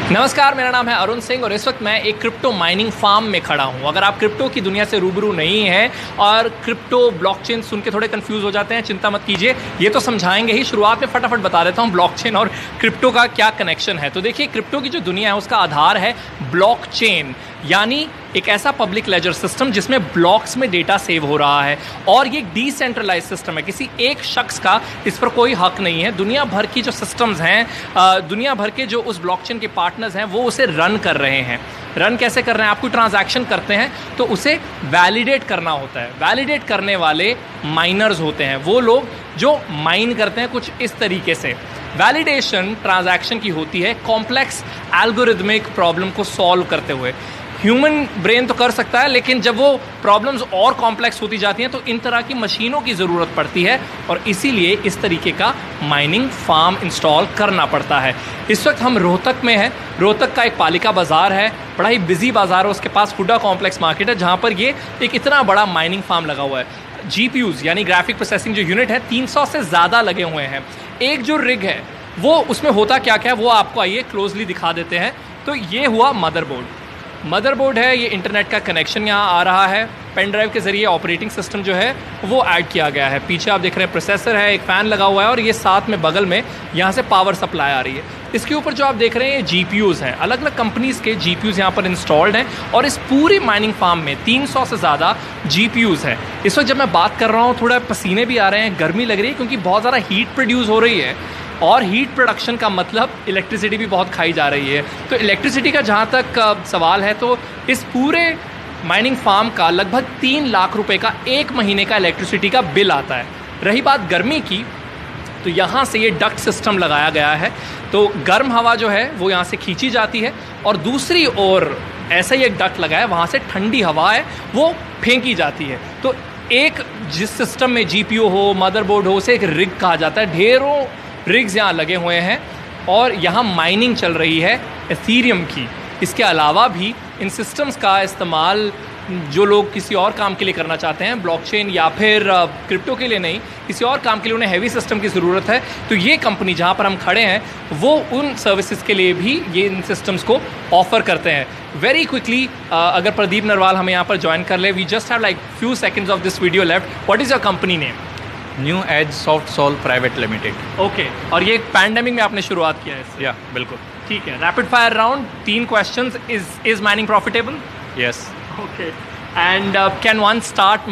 नमस्कार, मेरा नाम है अरुण सिंह और इस वक्त मैं एक क्रिप्टो माइनिंग फार्म में खड़ा हूं। अगर आप क्रिप्टो की दुनिया से रूबरू नहीं हैं और क्रिप्टो ब्लॉकचेन सुन के थोड़े कंफ्यूज हो जाते हैं, चिंता मत कीजिए, ये तो समझाएंगे ही। शुरुआत में फटाफट बता देता हूं ब्लॉकचेन और क्रिप्टो का क्या कनेक्शन है। तो देखिए, क्रिप्टो की जो दुनिया है उसका आधार है ब्लॉकचेन, यानी एक ऐसा पब्लिक लेजर सिस्टम जिसमें ब्लॉक्स में डेटा सेव हो रहा है और ये डिसेंट्रलाइज सिस्टम है। किसी एक शख्स का इस पर कोई हक नहीं है। दुनिया भर की जो सिस्टम्स हैं, दुनिया भर के जो उस ब्लॉकचेन के पार्टनर्स हैं वो उसे रन कर रहे हैं। रन कैसे कर रहे हैं? आप कोई ट्रांजैक्शन करते हैं तो उसे वैलिडेट करना होता है। वैलिडेट करने वाले माइनर्स होते हैं, वो लोग जो माइन करते हैं कुछ इस तरीके से। वैलिडेशन ट्रांजैक्शन की होती है कॉम्प्लेक्स एल्गोरिथमिक प्रॉब्लम को सॉल्व करते हुए। ह्यूमन ब्रेन तो कर सकता है, लेकिन जब वो प्रॉब्लम्स और कॉम्प्लेक्स होती जाती हैं तो इन तरह की मशीनों की ज़रूरत पड़ती है और इसीलिए इस तरीके का माइनिंग फार्म इंस्टॉल करना पड़ता है। इस वक्त हम रोहतक में हैं। रोहतक का एक पालिका बाज़ार है, बड़ा ही बिजी बाज़ार है। उसके पास हुडा कॉम्प्लेक्स मार्केट है जहाँ पर ये एक इतना बड़ा माइनिंग फार्म लगा हुआ है। GPUs यानी ग्राफिक प्रोसेसिंग जो यूनिट है 300 से ज़्यादा लगे हुए हैं। एक जो रिग है वो उसमें होता क्या क्या है वो आपको आइए क्लोजली दिखा देते हैं। तो ये हुआ मदरबोर्ड है, ये इंटरनेट का कनेक्शन यहाँ आ रहा है। पेन ड्राइव के ज़रिए ऑपरेटिंग सिस्टम जो है वो ऐड किया गया है। पीछे आप देख रहे हैं प्रोसेसर है, एक फ़ैन लगा हुआ है और ये साथ में बगल में यहाँ से पावर सप्लाई आ रही है। इसके ऊपर जो आप देख रहे हैं ये GPUs हैं, अलग अलग कंपनीज़ के GPUs यहाँ पर इंस्टॉल्ड हैं और इस पूरी माइनिंग फार्म में 300 से ज़्यादा GPUs हैं। इस वक्त जब मैं बात कर रहा हूँ थोड़ा पसीने भी आ रहे हैं, गर्मी लग रही है क्योंकि बहुत ज़्यादा हीट प्रोड्यूस हो रही है और हीट प्रोडक्शन का मतलब इलेक्ट्रिसिटी भी बहुत खाई जा रही है। तो इलेक्ट्रिसिटी का जहाँ तक सवाल है तो इस पूरे माइनिंग फार्म का लगभग 3 लाख रुपए का एक महीने का इलेक्ट्रिसिटी का बिल आता है। रही बात गर्मी की, तो यहाँ से ये डक्ट सिस्टम लगाया गया है, तो गर्म हवा जो है वो यहाँ से खींची जाती है और दूसरी ओर ऐसा ही एक डक्ट लगा है, वहाँ से ठंडी हवा है वो फेंकी जाती है। तो एक जिस सिस्टम में GPU हो, मदरबोर्ड हो, उसे एक रिग कहा जाता है। ढेरों रिग्स यहाँ लगे हुए हैं और यहाँ माइनिंग चल रही है एथीरियम की। इसके अलावा भी इन सिस्टम्स का इस्तेमाल जो लोग किसी और काम के लिए करना चाहते हैं, ब्लॉकचेन या फिर क्रिप्टो के लिए नहीं, किसी और काम के लिए उन्हें हैवी सिस्टम की ज़रूरत है, तो ये कंपनी जहाँ पर हम खड़े हैं वो उन सर्विसेज के लिए भी ये इन सिस्टम्स को ऑफ़र करते हैं। वेरी क्विकली अगर प्रदीप नरवाल हमें यहाँ पर ज्वाइन कर ले, we just have like few seconds of this video left. What is your company name? New age soft soul private limited. Okay, और ये पैंडेमिक में आपने शुरुआत किया है इससे? या बिल्कुल। ठीक है, rapid fire round, 3 questions. Is mining profitable? Yes. Okay, and can one start